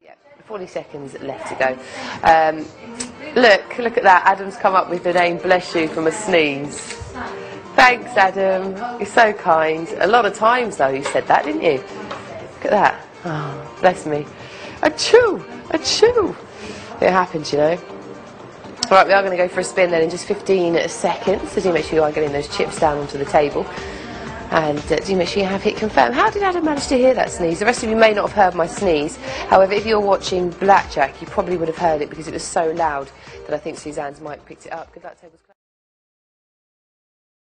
Yeah, 40 seconds left to go. Look at that. Adam's come up with the name Bless You from a sneeze. Thanks, Adam. You're so kind. A lot of times, though, you said that, didn't you? Look at that. Oh, bless me. Achoo! Achoo! It happens, you know. Right, we are going to go for a spin then in just 15 seconds. So do make sure you are getting those chips down onto the table. And do make sure you have hit confirm. How did Adam manage to hear that sneeze? The rest of you may not have heard my sneeze. However, if you're watching Blackjack, you probably would have heard it because it was so loud that I think Suzanne's mic picked it up. Good luck, tables closed.